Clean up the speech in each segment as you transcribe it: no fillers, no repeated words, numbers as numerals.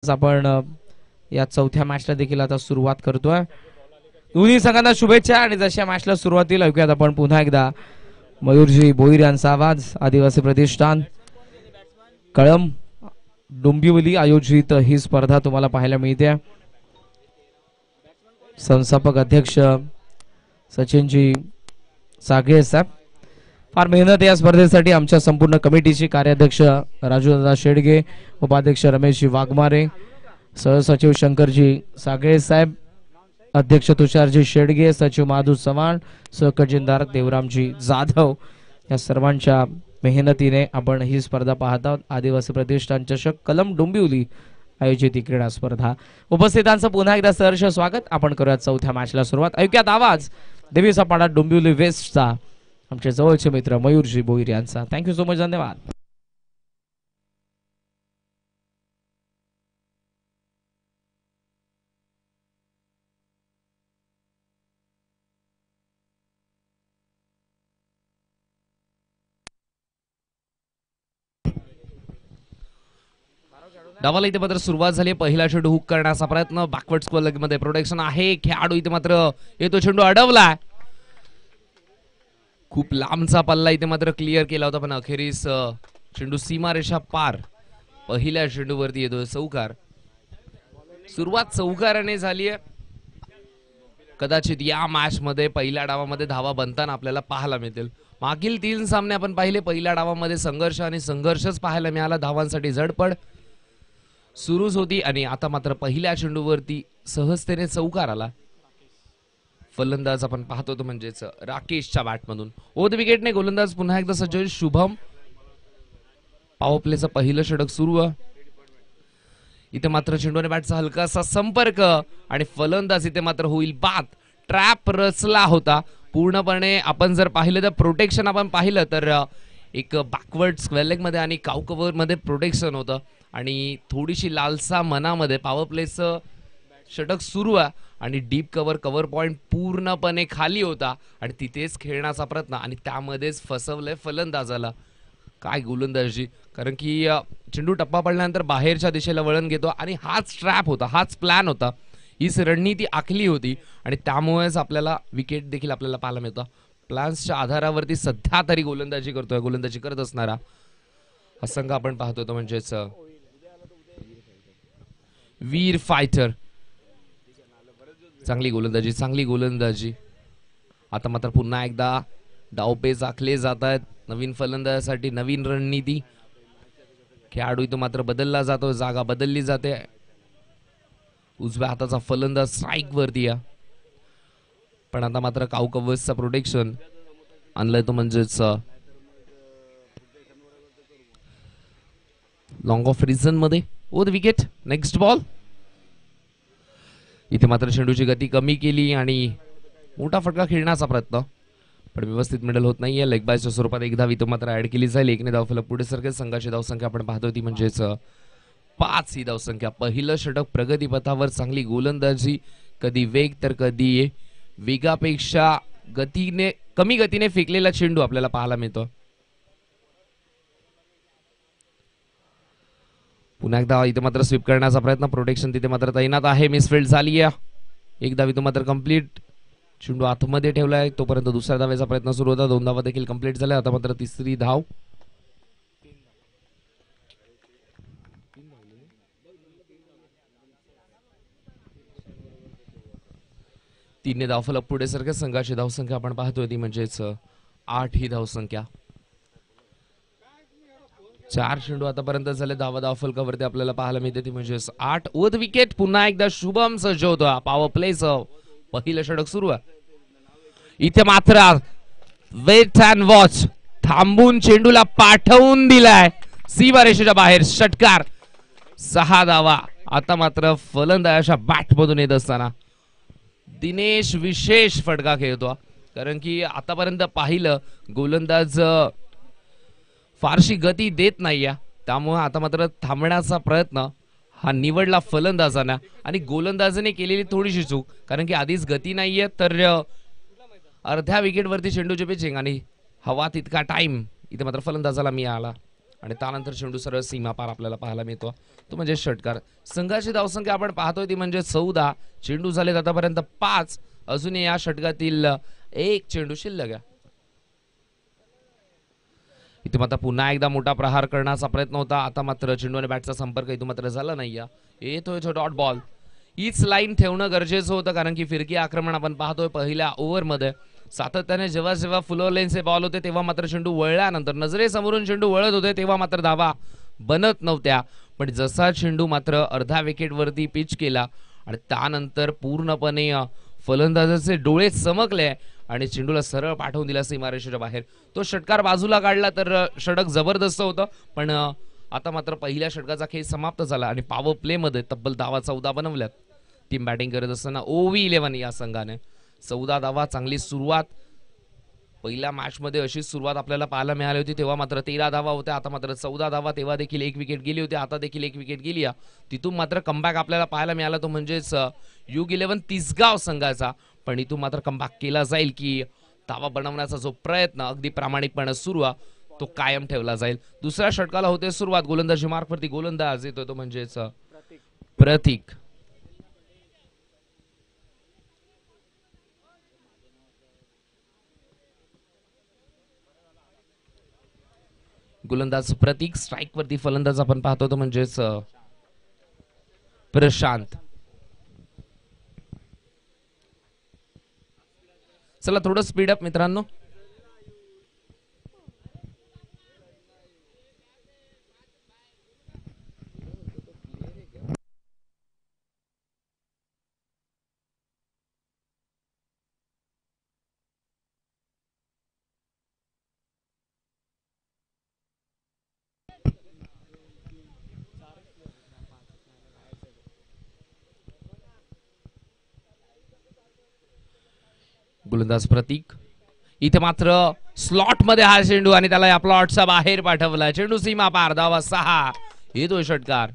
आपण या चौथ्या मॅचला देखील आता सुरुवात करतोय। दोन्ही संघांना शुभेच्छा आणि जशा मॅचला सुरुवातीला ऐकूयात आपण पुन्हा एकदा मयूरजी भोईर यांचा आवाज। आदिवासी प्रतिष्ठान कळम डोंबिवली आयोजित ही स्पर्धा तुम्हाला पाहायला मिळते। संस्थापक अध्यक्ष सचिनजी सागळे साहेब फार मेहनत या स्पर्धेसाठी। आमच्या संपूर्ण कमिटीची कार्याध्यक्ष राजूदादा शेडगे, उपाध्यक्ष रमेशजी वाघमारे, सहसचिव शंकरजी सागळे साहेब, अध्यक्ष तुषारजी शेडगे, सचिव माधू चव्हाण, सहखजिनदार देवरामजी जाधव या सर्वांच्या मेहनतीने आपण ही स्पर्धा पाहत आहोत। आदिवासी प्रतिष्ठान चषक कलम डोंबिवली आयोजित ही क्रीडा स्पर्धा। उपस्थितांचं पुन्हा एकदा सहर्ष स्वागत। आपण करूयात चौथ्या मॅचला सुरुवात। ऐकूयात आवाज देवीचा पाडा डोंबिवली वेस्टचा आमचे जवळचे मित्र मयूरजी भोईर यांचा। थँक्यू सो मच, धन्यवाद। डावाला इथे मात्र सुरुवात झाली। पहिला चेंडू हुक करण्याचा प्रयत्न, बॅकवर्ड स्क्वेअर लेग मध्ये प्रोटेक्शन आहे। खेळाडू इथे मात्र येतो, चेंडू अडवला। खूप लांबचा पल्ला इथे मात्र क्लिअर केला होता, पण अखेरीस चेंडू सीमारेषा पार। पहिल्या चेंडूवरती येतो चौकार। सुरुवात चौकाराने झाली आहे। कदाचित या मॅच मध्ये पहिल्या डावामध्ये धावा बनताना आपल्याला पाहायला मिळतील। मागील 3 सामने आपण पाहिले, पहिल्या डावामध्ये संघर्ष आणि संघर्षच पाहायला मिळाला। धावांसाठी झडपड सुरूच होती आणि आता मात्र पहिल्या चेंडूवरती सहजतेने चौकार आला। फलंदाज आपण पाहतो तो म्हणजेच राकेशच्या बॅटमधून ओद विकेटने गोलंदाज पुन्हा एकदा सज्ज शुभम। पॉवर प्लेचं पहिलं षटक सुरू आहे। इथे मात्र चेंडूने बॅटचा हलकासा संपर्क आणि फलंदाज इथे मात्र होईल बाद। ट्रॅप रचला होता पूर्णपणे। आपण जर पाहिलं तर प्रोटेक्शन आपण पाहिलं तर एक बॅकवर्ड स्क्वेअर लेग मध्ये आणि काउ कव्हर मध्ये प्रोटेक्शन होतं आणि थोडीशी लालसा मनामध्ये पॉवर प्लेचं षटक सुरू आहे आणि डीप कव्हर पॉइंट पूर्णपणे खाली होता आणि तिथेच खेळण्याचा प्रयत्न आणि त्यामध्येच फसवलंय फलंदाजाला। काय गोलंदाजी, कारण की चेंडू टप्पा पडल्यानंतर बाहेरच्या दिशेला वळण घेतो आणि हाच ट्रॅप होता, हाच प्लॅन होता, हीच रणनीती आखली होती आणि त्यामुळेच आपल्याला विकेट देखील आपल्याला पाहायला मिळतं। प्लॅन्सच्या आधारावरती सध्या तरी गोलंदाजी करतोय, गोलंदाजी करत असणारा हा संघ आपण पाहतोय तो म्हणजेच वीर फायटर। चांगली गोलंदाजी। आता मात्र पुन्हा एकदा डावपेच आखले जात आहेत। नवीन फलंदाजासाठी नवीन रणनीती। खेळाडू इथं मात्र बदलला जातो, जागा बदलली जाते। उजव्या हाताचा फलंदाज स्ट्राईक वरती आहे, पण आता मात्र काउ कव्हर्सचा प्रोटेक्शन आणलंय तो म्हणजेच लॉंग ऑफ रिझन मध्ये ओद विकेट। Next ball. इथे मात्र चेंडूची गती कमी केली आणि मोठा फटका खेळण्याचा प्रयत्न, पण व्यवस्थित मिडल होत नाहीये। लेग बायच्या स्वरूपात एक धाव इथं मात्र ऍड केली जाईल। 1 ने धाव फलक पुढे सरकेल। संघाची धावसंख्या आपण पाहतोय ती म्हणजेच 5 ही धावसंख्या। पहिलं षटक प्रगतीपथावर। चांगली गोलंदाजी, कधी वेग तर कधी वेगापेक्षा कमी गतीने फेकलेला चेंडू आपल्याला पाहायला मिळतो। पुन्हा एकदा इथे मात्र स्वीप करण्याचा प्रयत्न, प्रोटेक्शन तिथे मात्र तैनात आहे। मिसफिल्ड झाली आहे। एक धाव इथं मात्र कंप्लीट, चेंडू आतमध्ये ठेवलाय तोपर्यंत दुसऱ्या धावेचा प्रयत्न सुरू होता। 2 धावा देखील कंप्लीट झाल्या। आता मात्र तिसरी धाव। तीन धावफलक पुढे सरके। संघाची धावसंख्या आपण पाहतोय ती म्हणजेच 8 ही धावसंख्या। 4 चेंडू आतापर्यंत झाले। धावफलकावरती आपल्याला पाहायला मिळते ती म्हणजेच 8। ओद विकेट पुन्हा एकदा शुभम सज्ज होतो। पॉवर प्लेचं पहिलं षटक सुरू आहे। इथे मात्र वेट अँड वॉच, थांबून चेंडूला पाठवून दिलाय सीमारेषेच्या बाहेर। षटकार 6 धावा। आता मात्र फलंदाजाच्या बॅट मधून येत असताना दिनेश विशेष फटका खेळतो, कारण की आतापर्यंत पाहिलं गोलंदाज फारशी गती देत नाहीये, त्यामुळे आता मात्र थांबण्याचा प्रयत्न हा निवडला फलंदाजाने आणि गोलंदाजाने केलेली थोडीशी चूक, कारण की आधीच गती नाहीये तर अर्ध्या विकेटवरती चेंडूची पिचिंग आणि हवा तितका टाइम इथे मात्र फलंदाजाला मिळाला। आणि त्यानंतर चेंडू सरळ सीमा पार आपल्याला पाहायला मिळतो, तो म्हणजे षटकार. संघाची धावसंख्या आपण पाहतोय ती म्हणजे 14. चेंडू झालेत आतापर्यंत 5. अजूनही या षटकातील एक चेंडू शिल्लक आहे. इथे मात्र पुन्हा एकदा मोठा प्रहार करण्याचा प्रयत्न होता. आता मात्र चेंडू आणि बॅटचा संपर्क इथून मात्र झाला नाही. येतोय तो डॉट बॉल. हीच लाईन ठेवणं गरजेचं होतं, कारण की फिरकी आक्रमण आपण पाहतोय पहिल्या ओव्हरमध्ये सातत्याने जेव्हा जेव्हा फुलर लेनचे बॉल होते तेव्हा मात्र चेंडू वळल्यानंतर नजरेसमोरून चेंडू वळत होते तेव्हा मात्र धावा बनत नव्हत्या. पण जसा चेंडू मात्र अर्धा विकेटवरती पिच केला आणि त्यानंतर पूर्णपणे फलंदाजाचे डोळे चमकले आणि चेंडूला सरळ पाठवून दिला सीमारेषेच्या बाहेर. तो षटकार बाजूला काढला तर षटक जबरदस्त होतं, पण आता मात्र पहिल्या षटकाचा खेळ समाप्त झाला आणि पॉवर प्ले मध्ये तब्बल धावा 14 बनवल्यात. टीम बॅटिंग करत असताना OV11 या संघाने 14 धावा. चांगली सुरुवात पहिल्या मॅच मध्ये अशी सुरुवात आपल्याला पाहायला मिळाली होती, तेव्हा मात्र 13 धावा होत्या, आता मात्र 14 धावा. तेव्हा देखील एक विकेट गेली होती, आता देखील एक विकेट गेली. तिथून मात्र कमबॅक आपल्याला पाहायला मिळाला, तो म्हणजेच U11 तिसगाव संघाचा. पण इथून मात्र कमबॅक केला जाईल की धावा बनवण्याचा जो प्रयत्न अगदी प्रामाणिकपणे सुरू तो कायम ठेवला जाईल. दुसऱ्या षटकाला होते सुरुवात. गोलंदाजी मार्कवरती गोलंदाज येतोय, तो म्हणजेच प्रतीक. गोलंदाज प्रतीक. स्ट्राइक वरती फलंदाज आपण पाहतो तो म्हणजेच प्रशांत. चला थोडं स्पीड अप मित्रांनो. गोलंदाज प्रतीक. इथे मात्र स्लॉट मध्ये हा चेंडू आणि त्याला या प्लॉटचा बाहेर पाठवला. चेंडू सीमा पार. धावा 6. येतोय षटकार.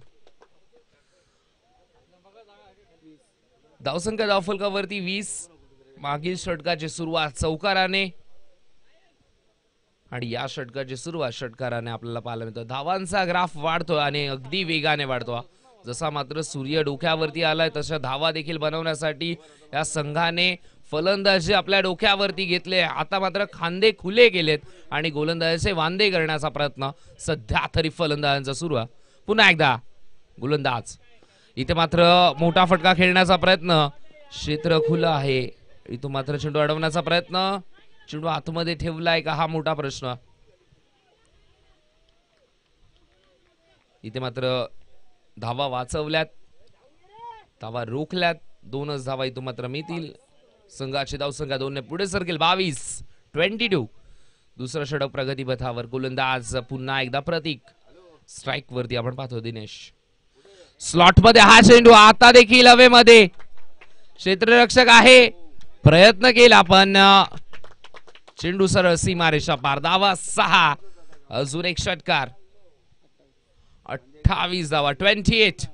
धावसंख्या धावफलकावरती 20. मागील षटकाची सुरुवात चौकाराने आणि या षटकाची सुरुवात षटकाराने आपल्याला पाहायला मिळतो. धावांचा ग्राफ वाढतो आणि अगदी वेगाने वाढतो. जसा मात्र सूर्य डोक्यावरती आलाय तशा धावा देखील बनवण्यासाठी या संघाने फलंदाजी आपल्या डोक्यावरती घेतले. आता मात्र खांदे खुले केलेत आणि गोलंदाजाचे वांदे करण्याचा प्रयत्न सध्या तरी फलंदाजांचा सुरू आहे. पुन्हा एकदा गोलंदाज. इथे मात्र मोठा फटका खेळण्याचा प्रयत्न. क्षेत्र खुलं आहे. इथून मात्र चेंडू अडवण्याचा प्रयत्न. चेंडू आतमध्ये ठेवलाय का हा मोठा प्रश्न. इथे मात्र धावा वाचवल्यात, धावा रोखल्यात. 2च धावा इथून मात्र मिळतील. संघाची धावसंख्या 2 ने पुढे सरकेल. 22-22. दुसरं षटक प्रगतीपथावर. गोलंदाज पुन्हा एकदा प्रतीक. स्ट्राइक वरती आपण पाहतो दिनेश. स्लॉट मध्ये हा चेंडू. आता देखील हवेमध्ये. क्षेत्ररक्षक आहे, प्रयत्न केला पण चेंडू सरळ सीमारेषा पार. धावा 6. अजून एक षटकार. 28 धावा. 28.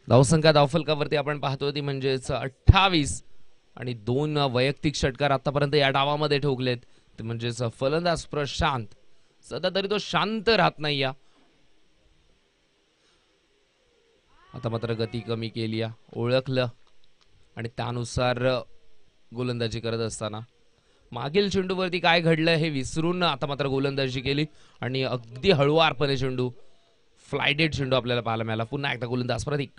धावसंख्या धावफलकावरती आपण पाहतो ती म्हणजेच 28 आणि 2 वैयक्तिक षटकार आतापर्यंत या डावामध्ये ठोकलेत. ते म्हणजेच फलंदाज प्रशांत. सध्या तरी तो शांत राहत नाही. आता मात्र गती कमी केली, ओळखलं आणि त्यानुसार गोलंदाजी करत असताना मागील चेंडूवरती काय घडलं हे विसरून आता मात्र गोलंदाजी केली आणि अगदी हळुवारपणे चेंडू फ्लायडेड चेंडू आपल्याला पाहायला मिळाला. पुन्हा एकदा गोलंदाज प्रतीक.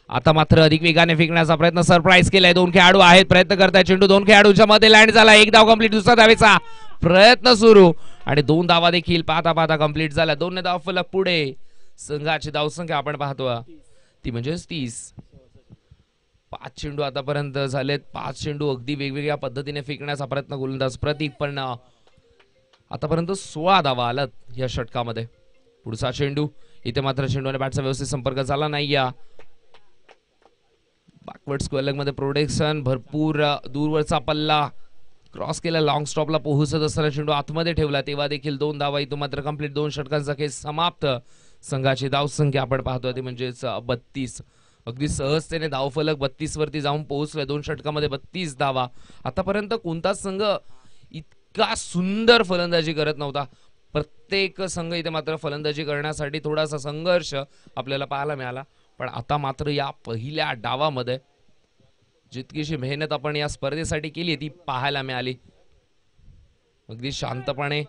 आता मात्र अधिक वेगाने फेकण्याचा प्रयत्न. सरप्राईज केलाय. 2 खेळाडू आहेत, प्रयत्न करताय. चेंडू 2 खेळाडूंच्या मध्ये लँड झाला. 1 धाव कंप्लीट. दुसरा धावेचा प्रयत्न सुरू आणि 2 धावा देखील पाहता पाहता कंप्लीट झाल्या. 2 ने धावफलक पुढे. संघाची धावसंख्या आपण पाहतो ती म्हणजे 30. 5 चेंडू आतापर्यंत झालेत. 5 चेंडू अगदी वेगवेगळ्या पद्धतीने फेकण्याचा प्रयत्न गोलंदाज प्रतीक, पण आतापर्यंत 16 धावा आलात या षटकामध्ये. पुढचा चेंडू. इथे मात्र चेंडू आणि बॅटचा व्यवस्थित संपर्क झाला नाही. बॅकवर्ड स्क्वेअर लेग मध्ये प्रोटेक्शन. भरपूर दूरवरचा पल्ला क्रॉस केला. लॉंग स्टॉपला पोहोचत असताना चेंडू आतमध्ये ठेवला. तेव्हा देखील 2 धावा. इथून मात्र कंप्लीट. 2 षटकांचा खेळ समाप्त. संघाची धावसंख्या आपण पाहतोय ती म्हणजेच 32. अगदी सहजतेने धावफलक 32 वरती जाऊन पोहोचले. 2 षटकामध्ये 32 धावा. आतापर्यंत कोणताच संघ इतका सुंदर फलंदाजी करत नव्हता. प्रत्येक संघ इथे मात्र फलंदाजी करण्यासाठी थोडासा संघर्ष आपल्याला पाहायला मिळाला. पण आता मात्र या पहिल्या डावामध्ये जितकीशी मेहनत आपण या स्पर्धेसाठी केली ती पाहायला मिळाली. अगदी शांतपणे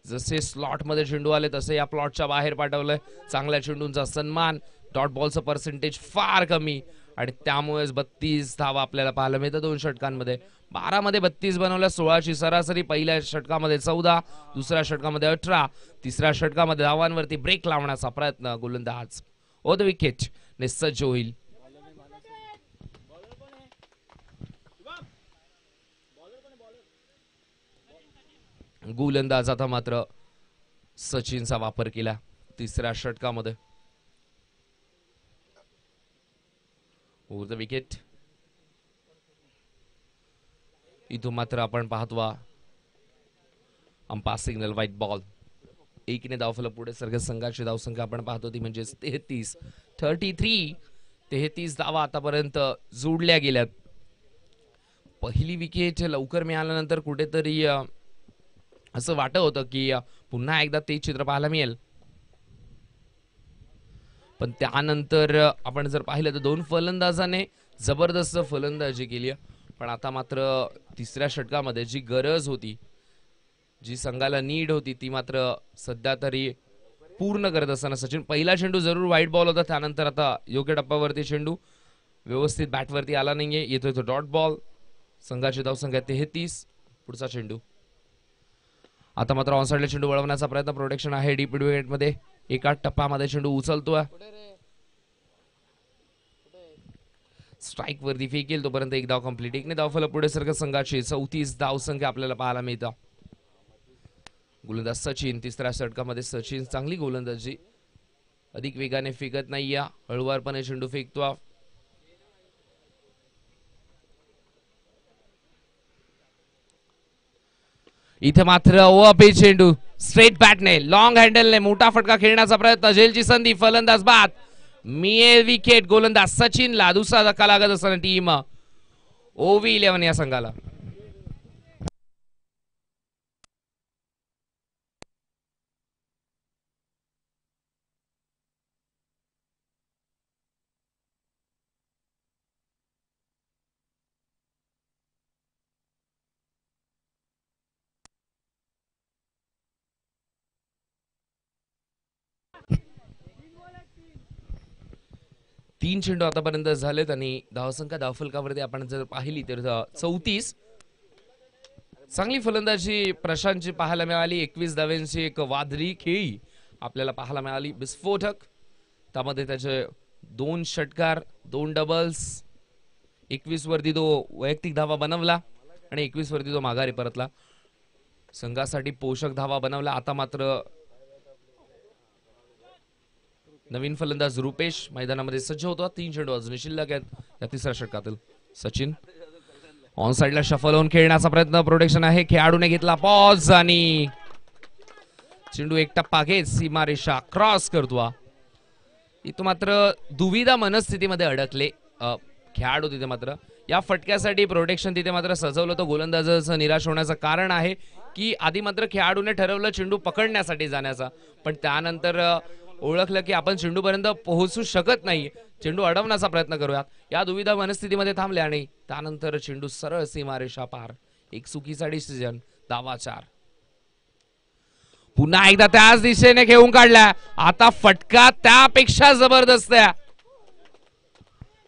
जसे स्लॉट मध्ये चेंडू आले तसे या प्लॉटच्या बाहेर पाठवलंय. चांगल्या चेंडूंचा सन्मान. डॉट बॉलचं पर्सेंटेज फार कमी आणि त्यामुळेच 32 धावा आपल्याला पाहायला मिळतात 2 षटकांमध्ये. 12 मध्ये 32 बनवल्या. 16ची सरासरी. पहिल्या षटकामध्ये 14, दुसऱ्या षटकामध्ये 18, तिसऱ्या षटकामध्ये धावांवरती ब्रेक लावण्याचा प्रयत्न गोलंदाज ओ द विकेट ने सज्ज होईल. गोलंदाज आता मात्र सचिनचा वापर केला तिसऱ्या षटकामध्ये. Over the wicket. इथून मात्र आपण पाहतो अंपायर सिग्नल व्हाईट बॉल. 1 ने धावफलक पुढे सरकत. संघाची धावसंख्या आपण पाहतो ती म्हणजेच 33. 33 धावा आतापर्यंत जोडल्या गेल्यात. पहिली विकेट लवकर मिळाल्यानंतर कुठेतरी असं वाटत होतं की पुन्हा एकदा ते चित्र पाहायला मिळेल. पण त्यानंतर आपण जर पाहिलं तर 2 फलंदाजाने जबरदस्त फलंदाजी केली. पण आता मात्र तिसऱ्या षटकामध्ये जी गरज होती, जी संघाला नीड होती ती मात्र सध्या तरी पूर्ण करत असताना सचिन. पहिला चेंडू जरूर वाईट बॉल होता. त्यानंतर आता योग्य टप्प्यावरती चेंडू व्यवस्थित बॅटवरती आला नाहीये. येतोय तो डॉट बॉल. संघाची धावसंख्या 33. पुढचा चेंडू. आता मात्र ऑनसाइडला चेंडू वळवण्याचा प्रयत्न. प्रोटेक्शन आहे डीप मिड विकेट मध्ये. एका टप्प्यामध्ये चेंडू उचलतोय. स्ट्राइक वरती फेकेल तोपर्यंत एक धाव कंप्लीट. 1 ने धावफलक पुढे सरकत. संघाची 34 धावसंख्या आपल्याला पाहायला मिळतं. गोलंदाज सचिन. तिसऱ्या षटकामध्ये सचिन चांगली गोलंदाजी. अधिक वेगाने फेकत नाहीये. हळुवारपणे चेंडू फेकतो. इथे मात्र ओपी चेंडू स्ट्रेट बॅटने लॉंग हँडलने मोठा फटका खेळण्याचा प्रयत्न. झेलची संधी. फलंदाज बाद. मिळेल विकेट. गोलंदाज सचिनला दुसरा धक्का लागत असताना टीम ओव्ही 11 या संघाला. तीन चेंडू आतापर्यंत झालेत आणि धावसंख्या धावफलकावरती आपण जर पाहिली तर 34. चांगली फलंदाजी प्रशांतची पाहायला मिळाली. 21 धावांची एक वादळी खेळी आपल्याला पाहायला मिळाली. विस्फोटक. त्यामध्ये त्याचे 2 षटकार, 2 डबल्स. 21 वरती तो वैयक्तिक धावा बनवला आणि 21 वरती तो माघारी परतला. संघासाठी पोषक धावा बनवला. आता मात्र नवीन फलंदाज रुपेश मैदानामध्ये सज्ज होतो. 3 चेंडू अजून शिल्लक आहेत या तिसऱ्या षटकातील. सचिन ऑन साइडला शफल होऊन खेळण्याचा प्रयत्न. प्रोटेक्शन आहे. खेळाडूने घेतला पॉज आणि चेंडू एक टप्पा घेत सीमारेषा क्रॉस करतो. इथं मात्र दुविधा मनस्थितीमध्ये अडकले खेळाडू. तिथे मात्र या फटक्यासाठी प्रोटेक्शन तिथे मात्र सजवलं होतं. गोलंदाजाचं निराश होण्याचं कारण आहे की आधी मात्र खेळाडूने ठरवलं चेंडू पकडण्यासाठी जाण्याचा, पण त्यानंतर ओळखलं की आपण चेंडूपर्यंत पोहोचू शकत नाही, चेंडू अडवण्याचा प्रयत्न करूयात. या दुविधा मनस्थितीमध्ये थांबले आणि त्यानंतर चेंडू सरळ सीमारेषा पार. एक चुकीचा डिसिजन. धावा 4. पुन्हा एकदा त्याच दिशेने घेऊन काढला. आता फटका त्यापेक्षा जबरदस्त आहे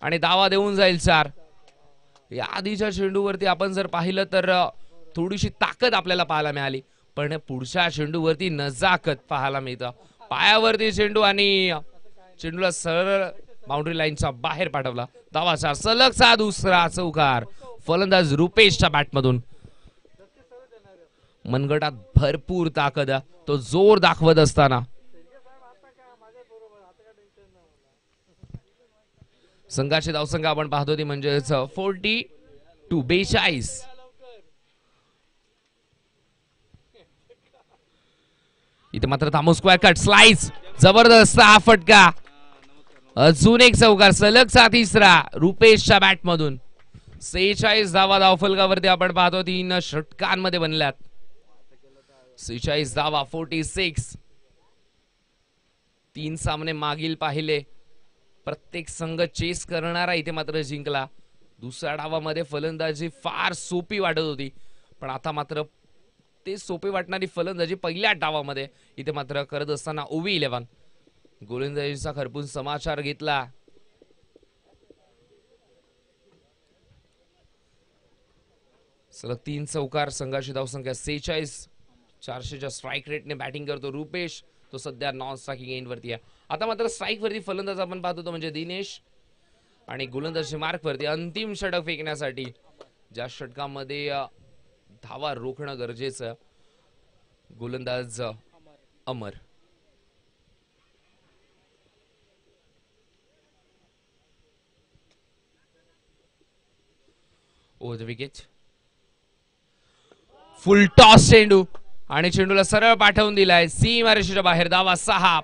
आणि धावा देऊन जाईल 4. या आधीच्या चेंडूवरती आपण जर पाहिलं तर थोडीशी ताकद आपल्याला पाहायला मिळाली, पण पुढच्या चेंडूवरती नजाकत पाहायला मिळतं. पायावरती चेंडू आणि चेंडूला सरळ बाउंड्री लाईनच्या बाहेर पाठवला. धावा 4. सलगचा दुसरा चौकार फलंदाज रुपेशच्या बॅटमधून. मनगटात भरपूर ताकद, तो जोर दाखवत असताना संघाची धावसंख्या आपण पाहतो ती म्हणजेच 42. इथे मात्र थांबू. स्क्वेअर कट स्लाइस जबरदस्त हा फटका. अजून एक चौकार सलगचा तिसरा रुपेशच्या बॅट मधून. 46 धावा धावफलकावरती आपण पाहतो 3 षटकांमध्ये बनल्यात. 46 धावा 46. 3 सामने मागील पाहिले प्रत्येक संघ चेस करणारा इथे मात्र जिंकला. दुसऱ्या डावामध्ये फलंदाजी फार सोपी वाटत होती पण आता मात्र ते सोपी वाटणारी फलंदाजी पहिल्या डावामध्ये इथे मात्र करत असताना ओव्ही 11 गोलंदाजीचा खरपून समाचार घेतला. सलग 3 चौकार संघाची धावसंख्या 46. 400च्या स्ट्राईक रेटने बॅटिंग करतो रुपेश. तो सध्या नॉन स्ट्रायकिंग एंड वरती आहे. आता मात्र स्ट्राईक वरती फलंदाज आपण पाहतो तो म्हणजे दिनेश आणि गोलंदाजी मार्क वरती अंतिम षटक फेकण्यासाठी ज्या षटकामध्ये धावा रोखणं गरजेचं. गोलंदाज अमर. Over the wicket. Full toss चेंडू आणि चेंडूला सरळ पाठवून दिलाय सीमारेषेच्या बाहेर. धावा 6.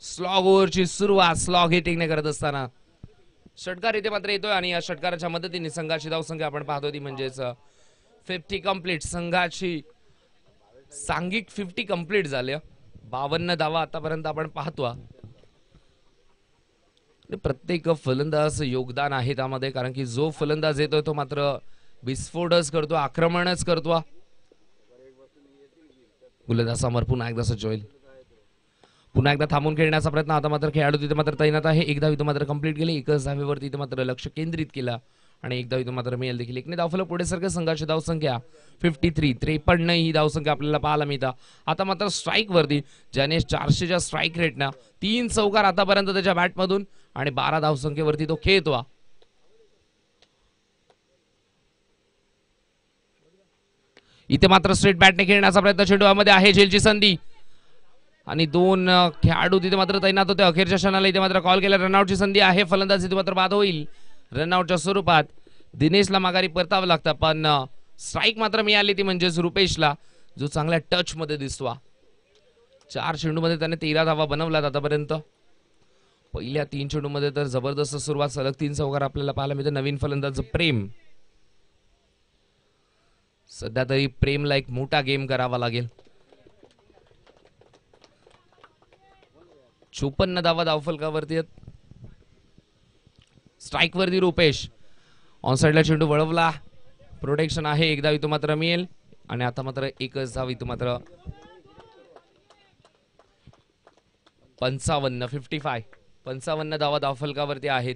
स्लॉग ओव्हरची सुरुवात स्लॉग हिटिंगने करत असताना षटकार इथे मात्र येतोय आणि या षटकाराच्या मदतीने संघाची धावसंख्या आपण पाहतो ती म्हणजेच 50 कंप्लीट. संघाची सांघिक 50 कंप्लीट झाले. 52 धावा आतापर्यंत आपण पाहतो. प्रत्येक फलंदाज योगदान आहे त्यामध्ये कारण की जो फलंदाज येतोय तो मात्र विस्फोटच करतो आक्रमणच करतो. गोलंदाज समोर पुन्हा एकदा सज्ज होईल. पुन्हा एकदा थांबून खेळण्याचा प्रयत्न. आता मात्र खेळाडू तिथे मात्र तैनात आहे. एकदा इथं मात्र कंप्लीट केले. एकच धावेवरती इथे मात्र लक्ष केंद्रित केला आणि एकदा इथं मात्र मिळेल देखील. एकने धावफलक पुढे सरके. संघाची धावसंख्या 53. 53 ही धावसंख्या आपल्याला पाहायला मिळतात. आता मात्र स्ट्राईक वरती ज्याने 400च्या स्ट्राईक रेटना 3 चौकार आतापर्यंत त्याच्या बॅट मधून आणि 12 धावसंख्येवरती तो खेळतो. इथे मात्र स्ट्रेट बॅटने खेळण्याचा प्रयत्न. चेंडूमध्ये आहे झेलची संधी आणि 2 खेळाडू तिथे मात्र तैनात होते. अखेरच्या क्षणाला इथे मात्र कॉल केला. रनआउटची संधी आहे. फलंदाज इथे मात्र बाद होईल. रनआउटच्या स्वरूपात दिनेशला माघारी परतावं लागतं पण स्ट्राईक मात्र मिळाली ती म्हणजेच रुपेशला जो चांगल्या टच मध्ये दिसतो. 4 चेंडूमध्ये त्याने 13 धावा बनवल्यात आतापर्यंत. पहिल्या 3 चेंडूमध्ये तर जबरदस्त सुरुवात. सलग 3 चौकार आपल्याला पाहायला मिळते. नवीन फलंदाज प्रेम. सध्या तरी प्रेमला एक मोठा गेम करावा लागेल. 54 धावा धावफलकावरती आहेत. स्ट्राईक वरती रुपेश. ऑन साइडला चेंडू वळवला. प्रोटेक्शन आहे. एकदा इथं मात्र मिळेल आणि आता मात्र एकच धाव इथं मात्र 55 धावा धावफलकावरती आहेत.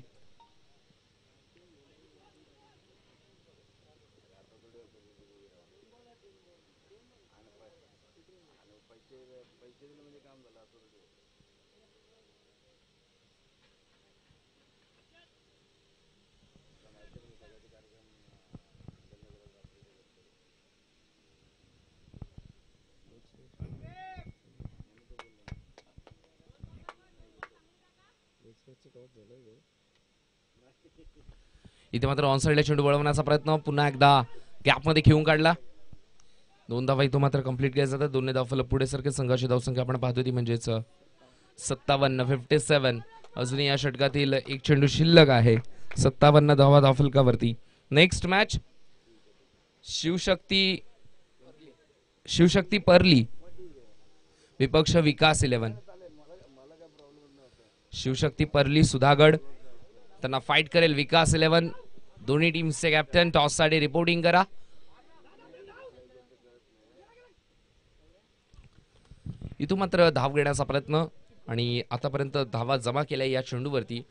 इथे मात्र ऑन साइडला चेंडू वळवण्याचा प्रयत्न. पुन्हा एकदा गॅप मध्ये खेळून काढला. 2 धावा इथं मात्र कंप्लीट केल्या जातात. 2 धावफलक पुढे सरके. संघाची धावसंख्या आपण पाहतो ती म्हणजेच 57. अजूनही या षटकातील एक चेंडू शिल्लक आहे. 57 धावा धावफलकावरती. नेक्स्ट मॅच शिवशक्ती परली विपक्ष विकास 11. शिवशक्ती परली सुधागड त्यांना फाइट करेल विकास 11. दोन्ही टीमचे कॅप्टन टॉस साठी रिपोर्टिंग करा. इथून मात्र धाव घेण्याचा प्रयत्न आणि आतापर्यंत धावा जमा केल्या या चेंडूवरती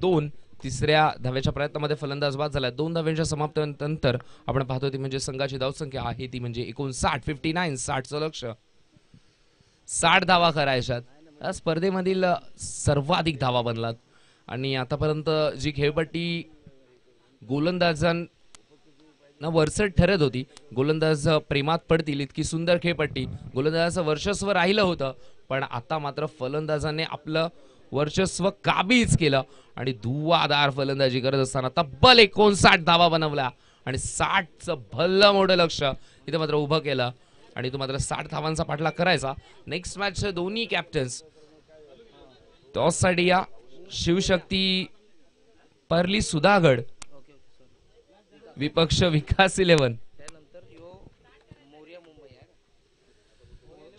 2. तिसऱ्या धाव्याच्या प्रयत्नामध्ये फलंदाज बाद झाला. 2 धाव्यांच्या समाप्तीनंतर आपण पाहतो ती म्हणजे संघाची धावसंख्या आहे ती म्हणजे 59. 60चं लक्ष. 60 धावा करायच्यात. या स्पर्धेमधील सर्वाधिक धावा बनलात आणि आतापर्यंत जी खेळपट्टी गोलंदाजांना वरचढ ठरत होती. गोलंदाज प्रेमात पडतील इतकी सुंदर खेळपट्टी गोलंदाजाचं वर्चस्व राहिलं होतं पण आता मात्र फलंदाजाने आपलं वर्चस्व काबीज केलं आणि धुव्वाधार फलंदाजी करत असताना तब्बल 59 धावा बनवल्या आणि 60चं भल्लं मोठं लक्ष इथे मात्र उभं केलं. आणि तो मात्र 60 धावांचा पाठलाग करायचा. नेक्स्ट मॅच दोन्ही कॅप्टन्स टॉस साठी या. शिवशक्ती परली सुधागड विपक्ष विकास 11.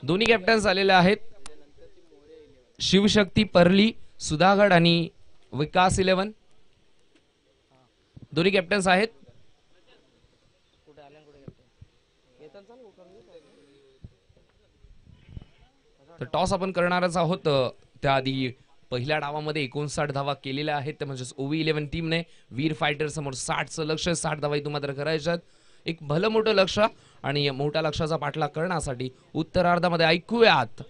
दोन्ही कॅप्टन्स आलेले आहेत. शिवशक्ती परली सुधागड आणि विकास 11 दोन्ही कॅप्टन्स आहेत. तर टॉस आपण करणारच आहोत. त्याआधी पहिल्या डावामध्ये 59 धावा केलेल्या आहेत. ते म्हणजे ओव्ही 11 टीमने वीर फायटर समोर 60चं लक्ष, 60 धावा इथून मात्र करायच्यात. एक भलं मोठं लक्ष आणि मोठ्या लक्षाचा पाठलाग करण्यासाठी उत्तरार्धामध्ये ऐकूयात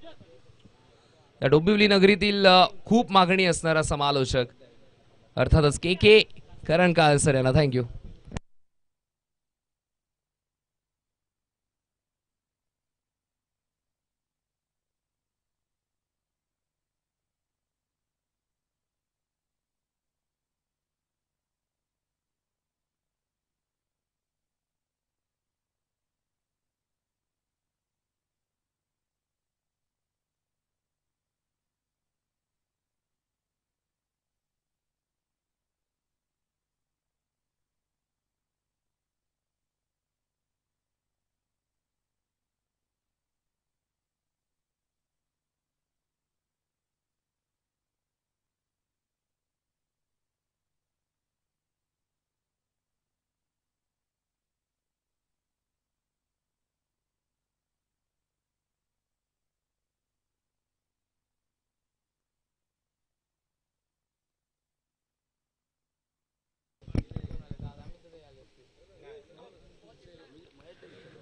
या डोंबिवली नगरीतील खूप मागणी असणारा समालोचक अर्थातच के करणकार सर यांना थँक्यू.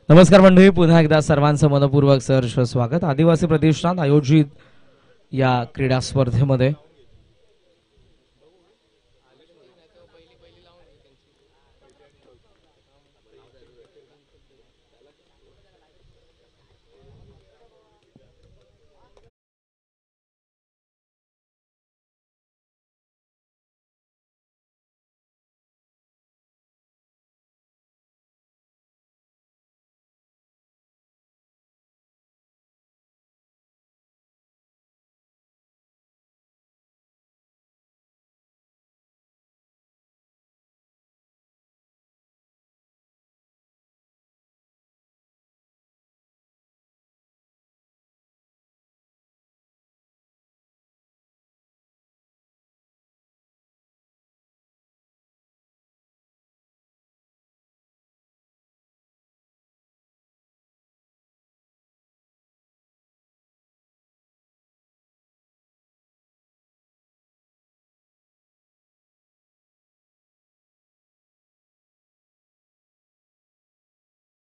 नमस्कार मंडळी, पुन्हा एकदा सर्वांचं मनपूर्वक सहर्ष स्वागत. आदिवासी प्रतिष्ठान आयोजित या क्रीडा स्पर्धेमध्ये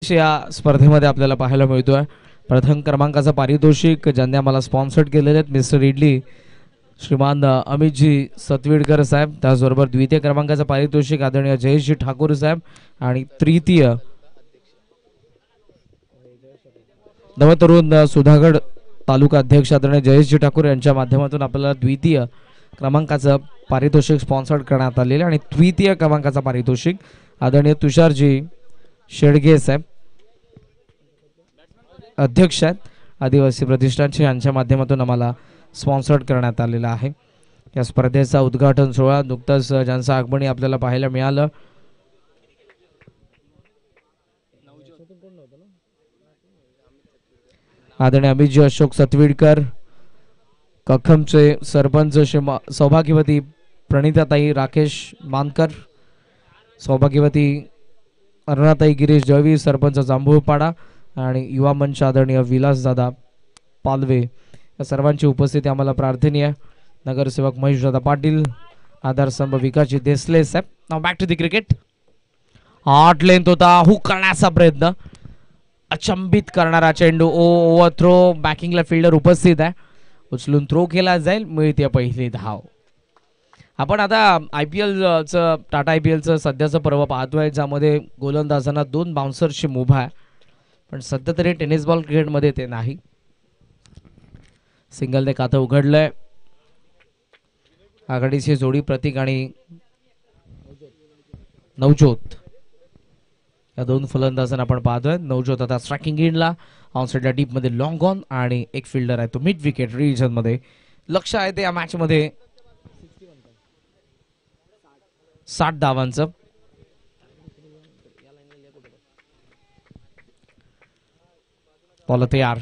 या स्पर्धेमध्ये आपल्याला पाहायला मिळतोय. प्रथम क्रमांकाचं पारितोषिक ज्यांनी आम्हाला स्पॉन्सर्ड केलेले आहेत मिस्टर इडली श्रीमान अमितजी सतवीडकर साहेब. त्याचबरोबर द्वितीय क्रमांकाचं पारितोषिक आदरणीय जयेशजी ठाकूर साहेब आणि तृतीय नवतरुण सुधागड तालुका अध्यक्ष आदरणीय जयेशजी ठाकूर यांच्या माध्यमातून आपल्याला द्वितीय क्रमांकाचं पारितोषिक स्पॉन्सर्ड करण्यात आलेले आणि तृतीय क्रमांकाचं पारितोषिक आदरणीय तुषारजी शेडगे साहेब अध्यक्ष आहेत आदिवासी प्रतिष्ठानचे, यांच्या माध्यमातून आम्हाला स्पॉन्सर्ड करण्यात आलेला आहे. या स्पर्धेचा उद्घाटन सोहळा नुकताच ज्यांचं आगमन आपल्याला पाहायला मिळालं आदरणीय अमितजी अशोक सतवीडकर, कखमचे सरपंच सौभाग्यवती प्रणिताताई राकेश मानकर, सौभाग्यवती अरुणाताई गिरीश जळवी, सरपंच जांभूळपाडा आणि युवा मंच आदरणीय विलासदादा पालवे या सर्वांची उपस्थिती आम्हाला प्रार्थनीय. नगरसेवक महेशदादा पाटील, आधारस्तंभ विकासजी देसले साहेब. Now back to the cricket. Hot length होता, हुक करण्याचा प्रयत्न, अचंबित करणारा चेंडू, ओव्हर थ्रो, बॅकिंगला फिल्डर उपस्थित आहे, उचलून थ्रो केला जाईल, मिळते पहिली धाव. आपण आता IPLचं टाटा IPLचं सध्याचं पर्व पाहतोय ज्यामध्ये गोलंदाजांना 2 बाउन्सर्सची मुभा आहे, पण सध्या तरी टेनिस बॉल क्रिकेटमध्ये ते नाही. सिंगलने खातं उघडलंय. आघाडीची जोडी प्रतीक आणि नवज्योत या दोन फलंदाजांना आपण पाहतोय. नवज्योत आता स्ट्रायकिंग एंडला, ऑन साइडला डीप मध्ये लॉंग ऑन, आणि एक फिल्डर आहे तो मिड विकेट रिजन मध्ये. लक्ष आहे ते या मॅच मध्ये 60 धावांचं. बॉल तयार,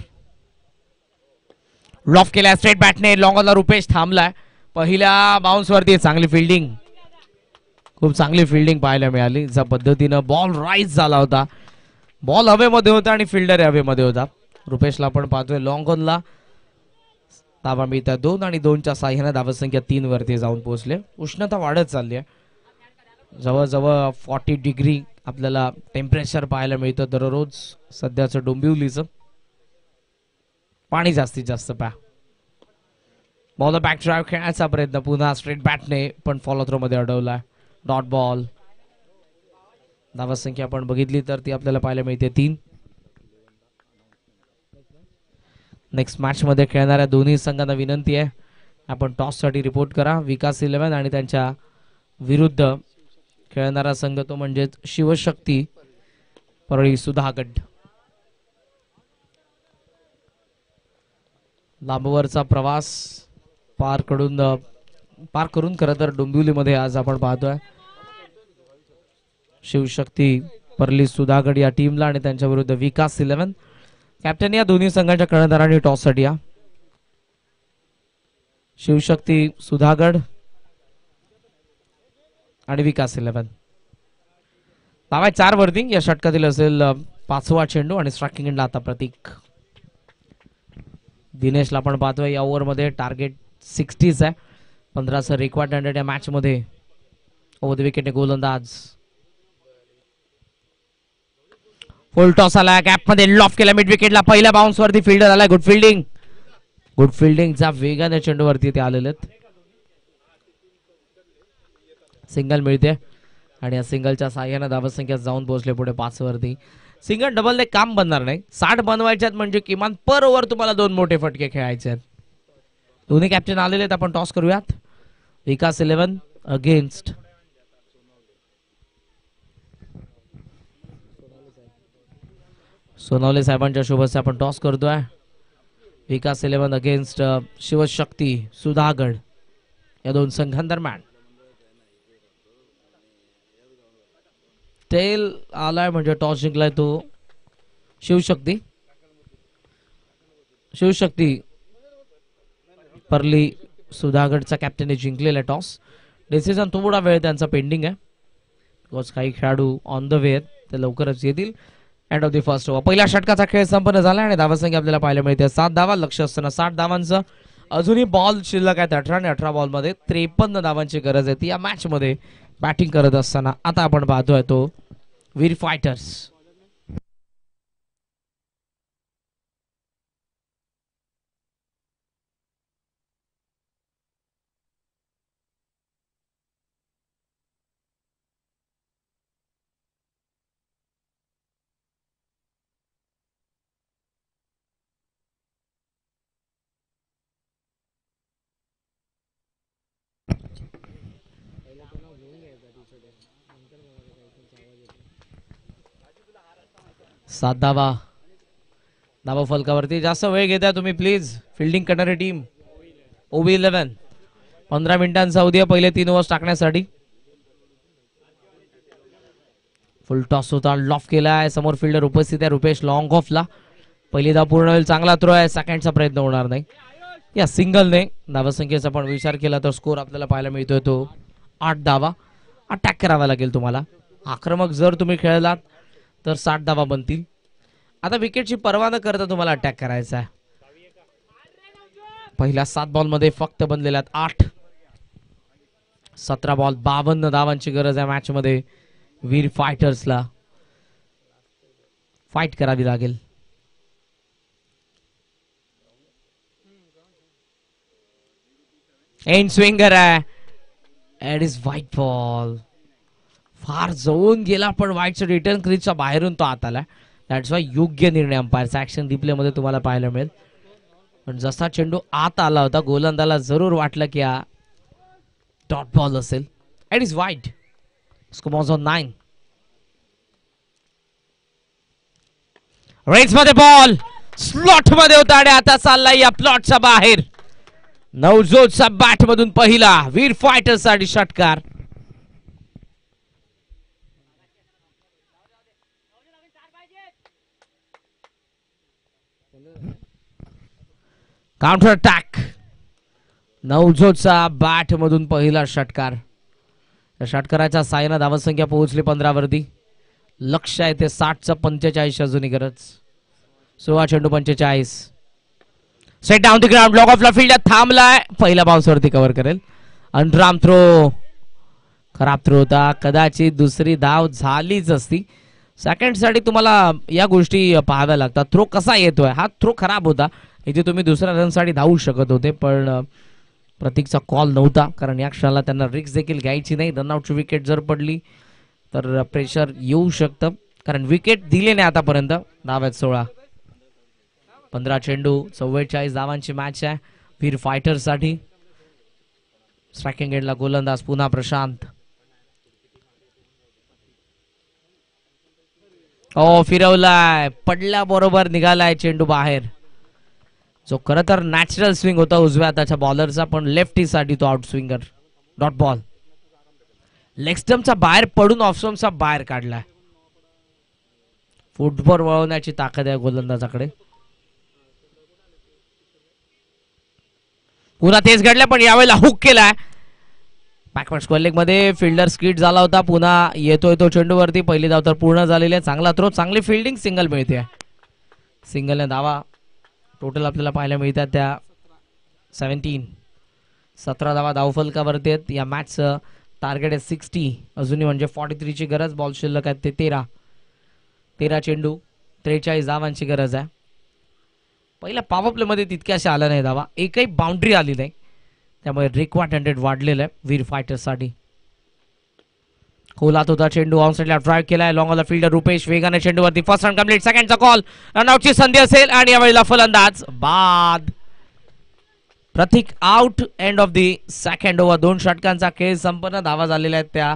लॉफ केलाय स्ट्रेट बॅटने, लॉंग ऑनला रुपेश थांबलाय. पहिल्या बाउन्स वरती चांगली फिल्डिंग, खूप चांगली फिल्डिंग पाहायला मिळाली. ज्या पद्धतीनं बॉल राईज झाला होता, बॉल हवेमध्ये होता आणि फिल्डर हवेमध्ये होता. रुपेशला आपण पाहतोय लॉंग ऑनला धावा मिळतात 2 आणि 2च्या साह्याने धावसंख्या 3 वरती जाऊन पोहोचले. उष्णता वाढत चालली आहे, जवळजवळ 40 डिग्री आपल्याला टेम्परेचर पाहायला मिळतं दररोज. सध्याचं डोंबिवलीचं पाणी जास्तीत जास्त पहा. बॉल बॅक ड्राईव्ह खेळण्याचा प्रयत्न पुन्हा स्ट्रेट बॅटने, पण फॉलो थ्रो मध्ये अडवला. Dot ball. धावसंख्या आपण बघितली तर ती आपल्याला पाहायला मिळते 3. नेक्स्ट मॅच मध्ये खेळणाऱ्या दोन्ही संघांना विनंती आहे आपण टॉस साठी रिपोर्ट करा. विकास 11 आणि त्यांच्या विरुद्ध खेळणारा संघ तो म्हणजेच शिवशक्ती परळी सुधागड. लांबवरचा प्रवास पार करून खरं तर डोंबिवलीमध्ये आज आपण पाहतोय शिवशक्ती परली सुधागड या टीमला आणि त्यांच्या विरुद्ध विकास 11. कॅप्टन या दोन्ही संघाच्या कर्णधारांनी टॉस साठी या. शिवशक्ती सुधागड आणि विकास 11. धावा 4 वरती. या षटकातील असेल 5वा चेंडू आणि स्ट्रायकिंग एंडला आता प्रतीक. दिनेशला आपण पाहतोय या ओव्हर मध्ये टार्गेट 60 आहे. 15चं रिक्वायर्ड रन या मॅच मध्ये. ओव्हर द विकेटने गोलंदाज. फुल टॉस आला, गॅप मध्ये लॉफ केला मिड विकेटला. पहिल्या बाउन्स वरती फिल्डर आला. Good fielding, good fielding. जा वेगाने चेंडूवरती ते आलेले. सिंगल मिळते आणि या सिंगलच्या साह्याने धावसंख्या जाऊन पोहोचले पुढे 5 वरती. सिंगल डबल काम बनणार नाही, 60 बनवायच्यात म्हणजे किमान पर ओव्हर तुम्हाला 2 मोठे फटके खेळायचे आहेत. दोन्ही कॅप्टन आलेले आहेत, आपण टॉस करूयात. विकास 11 अगेन्स्ट सोनवले साहेबांच्या शुभेच्छा आपण टॉस करतोय. विकास 11 अगेन्स्ट शिवशक्ती सुधागड या दोन संघांदरम्यान. टेल आलाय म्हणजे टॉस जिंकलाय तो शिवशक्ती. शिवशक्ती परली सुधागडचा कॅप्टनने जिंकलेला टॉस. डिसिजन थोडा वेळ त्यांचा पेंडिंग आहे, बिकॉज काही खेळाडू ऑन द वे आहेत, ते लवकरच येतील. End of the first over. पहिल्या षटकाचा खेळ संपन्न झाला आणि धावसंख्या आपल्याला पाहायला मिळते 7 धावा. लक्ष असताना 60 धावांचं. अजूनही बॉल शिल्लक आहेत 18 आणि 18 बॉल मध्ये 53 धावांची गरज आहे ती या मॅच मध्ये बॅटिंग करत असताना. आता आपण पाहतोय तो वीर फायटर्स. सात धावा. धावा फलकावरती. जास्त वेळ घेताय तुम्ही प्लीज. फिल्डिंग करणारी टीम ओबी 11. 15 मिनिटांचा अवधी आहे पहिले 3 ओव्हर्स टाकण्यासाठी. फुल टॉस होता, लॉफ केलाय. समोर फिल्डर उपस्थित आहे रुपेश लॉंग ऑफला. पहिली धाव पूर्ण होईल, चांगला थ्रो आहे. सेकंडचा प्रयत्न होणार नाही. या सिंगलने धावसंख्येचा पण विचार केला तर स्कोर आपल्याला पाहायला मिळतोय तो 8 धावा. अटॅक करावा लागेल तुम्हाला. आक्रमक जर तुम्ही खेळलात तर 60 धावा बनतील. आता विकेटची पर्वा न करता तुम्हाला अटॅक करायचा आहे. पहिल्या 7 बॉल मध्ये फक्त बनलेल्या 8. 17 बॉल 52 धावांची गरज आहे मॅच मध्ये. वीर फायटर्सला फाईट करावी लागेल. एंड स्विंगर आहे. It is white ball. फार जवळून गेला पण व्हाईटच्या रिटर्न क्रीजच्या बाहेरून तो आत आला. दॅट्स वाय योग्य निर्णय अंपायरचा. ऍक्शन रिप्ले मध्ये तुम्हाला पाहायला मिळेल. पण जसा चेंडू आत आला होता गोलंदाला जरूर वाटलं की हा डॉट बॉल असेल. It is white. Score on 9. Range मध्ये बॉल स्लॉट मध्ये होता आणि आता चाललाय या प्लॉटच्या बाहेर. नवजोतचा बॅट मधून पहिला वीर फायटर साठी षटकार. Counter attack. नवजोतचा बॅट मधून पहिला षटकार. या षटकाराच्या साहाय्याने धावसंख्या पोहोचली 15 वरती. लक्ष आहे ते 60चं 45 अजूनही गरज. 16 चेंडू 45. Set down the ground long ऑफला फील्ड थांबलाय. पहिल्या बाउन्स वरती कव्हर करेल. अनराम थ्रो. खराब थ्रो होता. कदाचित दुसरी धाव झालीच असती. सेकंड साठी तुम्हाला या गोष्टी पाहाव्या लागतात. थ्रो कसा येतोय. हा थ्रो खराब होता. इथे तुम्ही दुसऱ्या रन साठी धावू शकत होते पण प्रतीकचा कॉल नव्हता कारण या क्षणाला त्यांना रिक्स देखील घ्यायची नाही. रनआउटची विकेट जर पडली तर प्रेशर येऊ शकतं कारण विकेट दिले नाही आतापर्यंत. धाव आहेत 16. 15 चेंडू 44 धावांची मॅच आहे वीर फायटर साठी. स्ट्रायकिंग एंडला गोलंदाज पुन्हा प्रशांत. फिरवलाय. पडल्या बरोबर निघालाय चेंडू बाहेर. जो खरं तर नॅचरल स्विंग होता उजव्या हाताच्या बॉलरचा पण लेफ्टी साठी तो outswinger. Dot ball. Leg स्टंपचा बाहेर पडून ऑफ स्टंपचा बाहेर काढलाय. फुटबॉल वळवण्याची ताकद आहे गोलंदाजाकडे. पुन्हा तेच घडलं पण यावेळेला हुक केलाय. बॅकवर्ड स्क्वेअर लेग मध्ये फिल्डर स्किट झाला होता. पुन्हा येतोय तो चेंडूवरती. पहिली धाव तर पूर्ण झालेली आहे. चांगला थ्रो चांगली फिल्डिंग. सिंगल मिळते. सिंगलने धावा टोटल आपल्याला पाहायला मिळतात त्या 17. 17 धावा धावफलकावरती आहेत. या मॅचचं टार्गेट आहे 60 अजूनही म्हणजे 43 ची गरज. बॉल शिल्लक आहेत ते 13 चेंडू 43 धावांची गरज आहे. पहिल्या पॉवर प्ले मध्ये तितक्याशा आला नाही धावा. एकही बाउंड्री आली नाही त्यामुळे रिक्वायर्ड 100 वाढलेलं आहे वीर फायटर साठी. खोलात होता चेंडू. ऑन साइडला ड्राइव्ह केलाय. Long on the fielder Rupesh वेगाने चेंडूवरती. First run complete. सेकंडचा कॉल. रनआउटची संधी असेल आणि यावेळेला फलंदाज बाद. Prateek out. End of the second over. 2 षटकांचा खेळ संपन्न. धावा झालेल्या आहेत त्या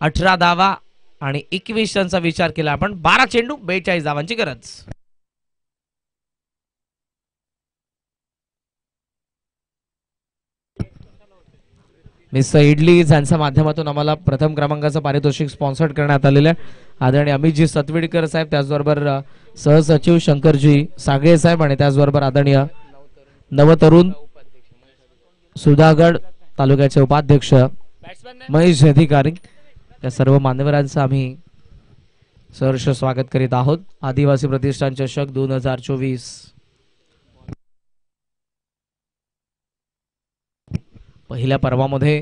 18 धावा आणि 21 रनचा विचार केला आपण. 12 चेंडू 42 धावांची गरज. मिस्टर इडली यांच्या माध्यमातून आम्हाला प्रथम क्रमांकाचं पारितोषिक स्पॉन्सर्ड करण्यात आलेलं आहे. आदरणीय अमितजी सतविडकर साहेब त्याचबरोबर सहसचिव शंकरजी सागळे साहेब आणि त्याचबरोबर आदरणीय नवतरुण सुधागड तालुक्याचे उपाध्यक्ष महेश अधिकारी या सर्व मान्यवरांचं आम्ही सहर्ष स्वागत करीत आहोत. आदिवासी प्रतिष्ठान चषक 2024 पहिल्या पर्वामध्ये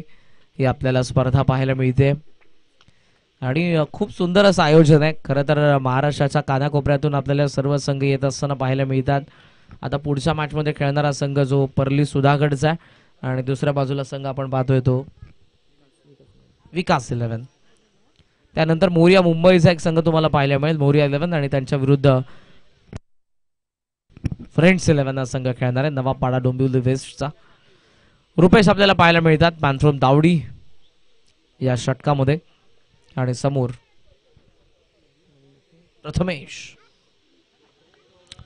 ही आपल्याला स्पर्धा पाहायला मिळते आणि खूप सुंदर असं आयोजन आहे. खरं तर महाराष्ट्राच्या कानाकोपऱ्यातून आपल्याला सर्व संघ येत असताना पाहायला मिळतात. आता पुढच्या मॅच मध्ये खेळणारा संघ जो परली सुधागडचा आणि दुसऱ्या बाजूला संघ आपण पाहतोय तो विकास 11. त्यानंतर मोरिया मुंबईचा एक संघ तुम्हाला पाहायला मिळेल मोरिया 11 आणि त्यांच्या विरुद्ध फ्रेंड्स 11 हा संघ खेळणार आहे नवापाडा डोंबिवली वेस्टचा. रुपेश आपल्याला पाहायला मिळतात मॅनफ्रोम दावडी या षटकामध्ये आणि समोर प्रथमेश.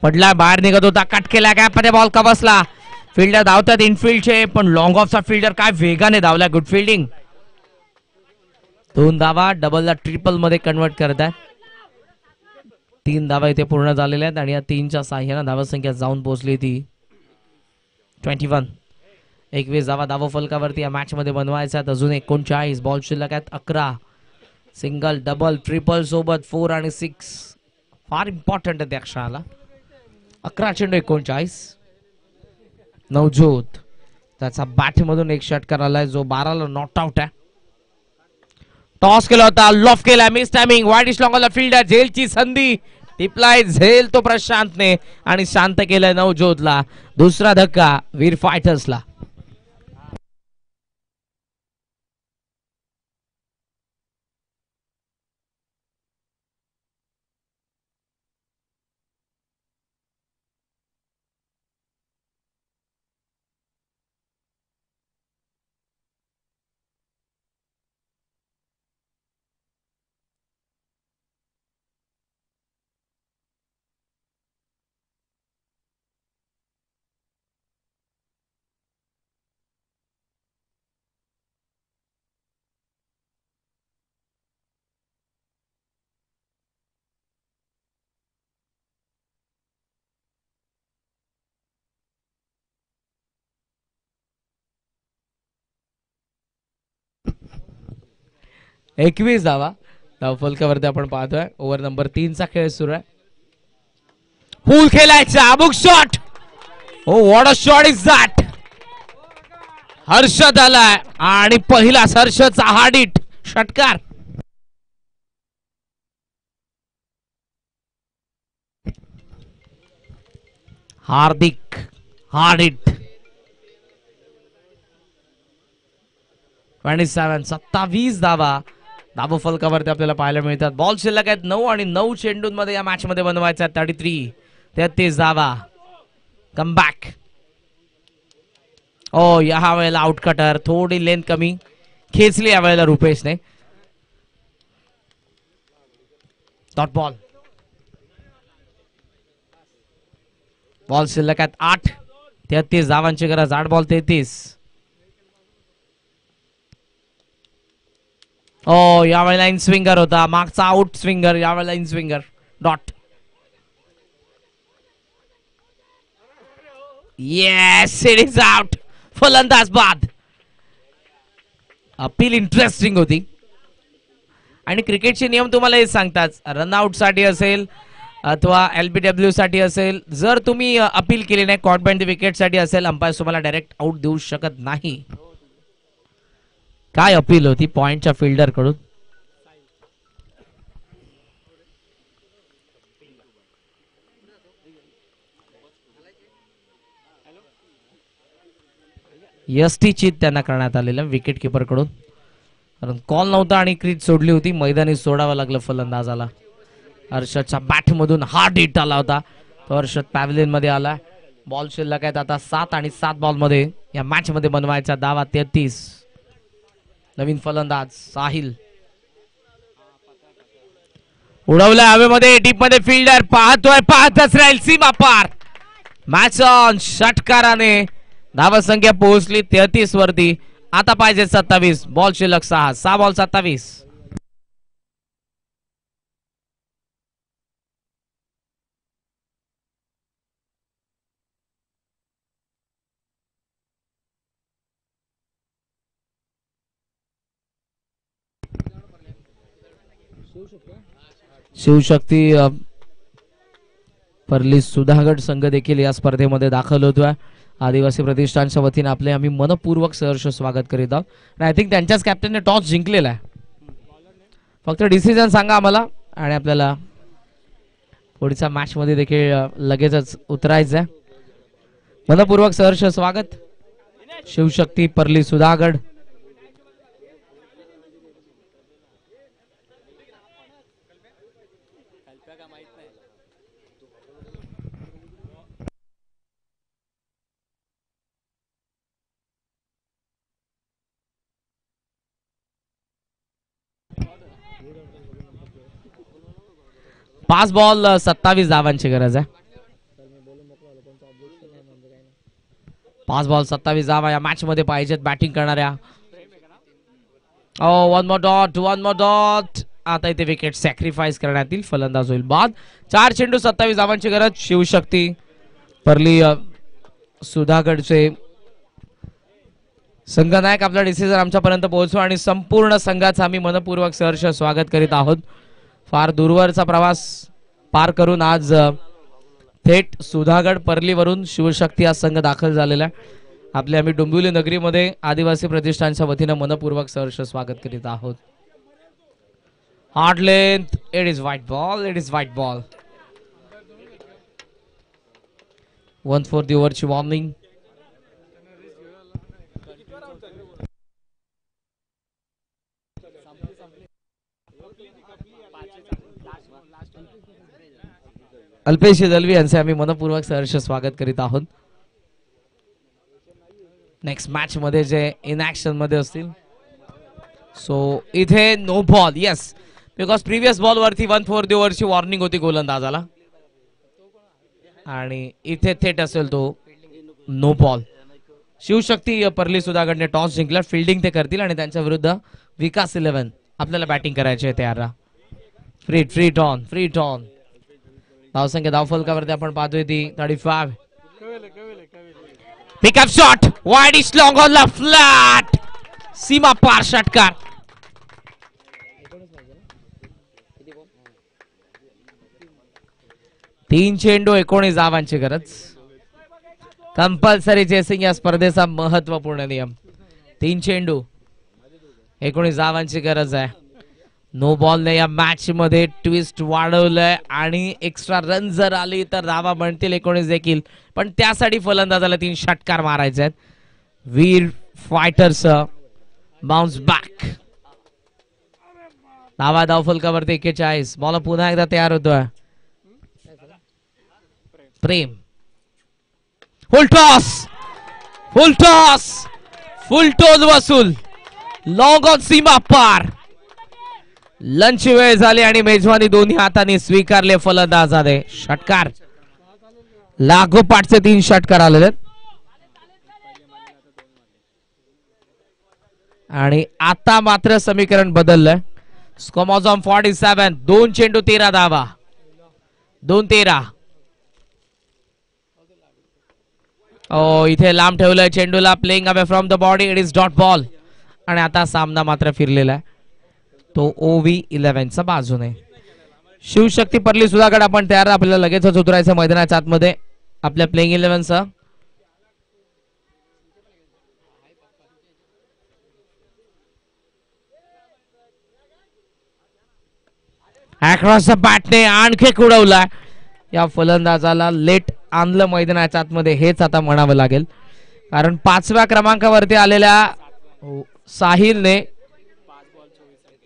पडला बाहेर निघत होता. कट केला गॅप मध्ये बॉल कबसला. फिल्डर धावतात इनफिल्डचे पण लॉंग ऑफचा फिल्डर काय वेगाने धावला. Good fielding. 2 धावा डबलला ट्रिपल मध्ये कन्वर्ट करतात. 3 धावा इथे पूर्ण झालेल्या आहेत आणि या 3च्या साह्याने धावसंख्या जाऊन पोहोचली ती 21. 21 धावा धावफलकावरती या मॅच मध्ये बनवायचा. अजून 39 बॉल शिल्लक आहेत 11. सिंगल डबल ट्रिपल सोबत 4 आणि 6 फार इम्पॉर्टंट आहे त्या क्षणाला. 11 चेंडू 39. नवजोत त्याचा बॅट मधून एक षटकार आलाय जो 12ला नॉट आउट आहे. टॉस केला होता. लॉफ केला. Miss timing. वाईड इश लॉंग ऑन द फील्ड. झेलची संधी टिपलाय झेल तो प्रशांतने आणि शांत केलंय नवजोतला. दुसरा धक्का वीर फायटर्सला. 21 धावा धावफलकावरती आपण पाहतोय. ओव्हर नंबर 3 चा खेळ सुरू आहे. पूल खेळायचा अमुक shot. Oh what a shot is that. Harshad आलाय आणि पहिलाच हर्षदचा हार्ड हिट षटकार. हार्दिक हार्ड हिट. 27 धावा धाव फलकावरती आपल्याला पाहायला मिळतात. बॉल शिल्लक आहेत 9 आणि 9 चेंडूंमध्ये या मॅच मध्ये बनवायचा 33 धावा. Come back. ओ या वेळेला आउट कटर थोडी लेंथ कमी खेचली या वेळेला रुपेशने. Dot ball. बॉल शिल्लक आहेत 8. 33 धावांची गरज. 8 बॉल 33. ओ यावेळेला इन स्विंगर होता. मागचा आउट स्विंगर यावेळेला in swinger. Dot. Yes it is out. फलंदाज बाद. अपील इंटरेस्टिंग होती आणि क्रिकेटचे नियम तुम्हाला हे सांगतात. रनआउट साठी असेल अथवा एलबीडब्ल्यू साठी असेल, जर तुम्ही अपील केली नाही कॉट बँड विकेट साठी असेल, अंपायर तुम्हाला डायरेक्ट आउट देऊ शकत नाही. काय अपील होती पॉइंटच्या फिल्डर कडून. एसटी चित त्यांना करण्यात आलेलं विकेट किपर कडून, कारण कॉल नव्हता आणि क्रीज सोडली होती. मैदानी सोडावं लागलं फलंदाजाला. हर्षदच्या बॅट मधून हार्ड हिट आला होता. तो हर्षद पॅव्हलियन मध्ये आला. बॉल शिल्लक आहेत आता 7 आणि 7 बॉल मध्ये या मॅच मध्ये बनवायचा धावा 33. नवीन फलंदाज साहिल. उडवलं हवेमध्ये. डीप मध्ये फिल्डर पाहतोय. पाहतच राहील. सीमा पार. Match on. षटकाराने धावा संख्या पोहोचली 33 वरती. आता पाहिजे 27. बॉल शिल्लक 6 बॉल 27. शिवशक्ती परली सुधागड संघ देखील या स्पर्धेमध्ये दाखल होतोय. आदिवासी प्रतिष्ठानच्या वतीने आपले आम्ही मनपूर्वक सहर्ष स्वागत करीत आहोत. आय थिंक त्यांच्याच कॅप्टनने टॉस जिंकलेला आहे. फक्त डिसिजन सांगा आम्हाला आणि आपल्याला पुढच्या मॅच मध्ये देखील लगेचच उतरायचं आहे. मनपूर्वक सहर्ष स्वागत. शिवशक्ती परली सुधागड. पाच बॉल 27 धावांची गरज आहे. 5 बॉल 27 धावा या मॅच मध्ये पाहिजेत बॅटिंग करणाऱ्या. One more dot. आता इथे विकेट सॅक्रिफाईस करण्यात येईल. फलंदाज होईल बाद. 4 चेंडू 27 धावांची गरज. शिवशक्ती परली सुधागडचे संघनायक आपला डिसिजन आमच्यापर्यंत पोहोचू आणि संपूर्ण संघाचं आम्ही मनपूर्वक सहर्ष स्वागत करीत आहोत. फार दूरवरचा प्रवास पार करून आज थेट सुधागड परलीवरून शिवशक्ती हा संघ दाखल झालेला आहे. आपले आम्ही डोंबिवली नगरीमध्ये आदिवासी प्रतिष्ठानच्या वतीने मनपूर्वक सहर्ष स्वागत करीत आहोत. Hard length. It is white ball. 1 for the ओव्हरची वॉर्निंग. अल्पेश दलवी यांचे आम्ही मनपूर्वक सहर्ष स्वागत करीत आहोत. नेक्स्ट मॅच मध्ये जे इन ऍक्शन मध्ये असतील. सो इथे no ball. Yes, because previous ball वरती 1 फॉर द ओव्हरची वॉर्निंग होती गोलंदाजाला आणि इथे थेट असेल तो नो बॉल. शिवशक्ती परली सुधागडने टॉस जिंकला. फिल्डिंग ते करतील आणि त्यांच्या विरुद्ध विकास 11 आपल्याला बॅटिंग करायची आहे तयार. फ्री टॉन. धावसंख्या धावफलकावरती आपण पाहतोय ती 35. Pickup shot wide is long on the flat. सीमा पार षटकार. तीन चेंडू 19 धावांची गरज. कंपल्सरी चेसिंग या स्पर्धेचा महत्वपूर्ण नियम. 3 चेंडू 19 धावांची गरज आहे. नो बॉलने या मॅच मध्ये ट्विस्ट वाढवलंय आणि एक्स्ट्रा रन जर आली तर धावा बनतील 19 देखील, पण त्यासाठी फलंदाजाला 3 षटकार मारायचे आहेत. Veer fighters bounce back. धावा धावफलकावरती 41. बॉल पुन्हा एकदा तयार होतोय. Prem full toss, full toss, full toss वसूल. लॉंग ऑन सीमा पार. लंच वेळ झाली आणि मेजवानी दोन्ही हातांनी स्वीकारले फलंदाजाने. षटकार लागोपाठचे 3 षटकार आलेले आणि आता मात्र समीकरण बदललंय. Score on 47. 2 चेंडू 13 धावा. 2-13. इथे लांब ठेवलंय चेंडूला. Playing away from the body. It is dot ball. आणि आता सामना मात्र फिरलेला आहे तो OV11 बाजूने. शिवशक्ती परली सुधागड आपण तयार. आपल्याला लगेचच उतरायचं मैदानाच्या आतमध्ये आपल्या प्लेइंग 11 अक्रॉस द बॅटने आणखी उडवला. या फलंदाजाला लेट आणलं मैदानाच्या आतमध्ये हेच आता म्हणावं लागेल, कारण 5व्या क्रमांकावरती आलेल्या साहिलने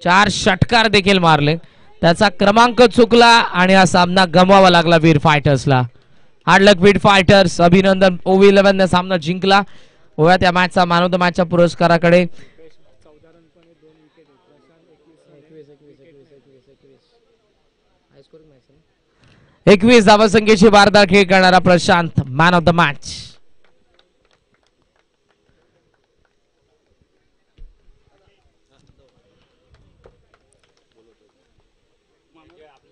4 षटकार देखील मारले. त्याचा क्रमांक चुकला आणि हा सामना गमवावा लागला वीर फायटर्सला. हार्ड लक वीर फायटर्स. अभिनंदन. OV11 ने सामना जिंकला. होऊयात या मॅचचा मॅन ऑफ द मॅचच्या पुरस्काराकडे. 21 धावसंख्येची बारदार खेळ करणारा Prashant man of the match.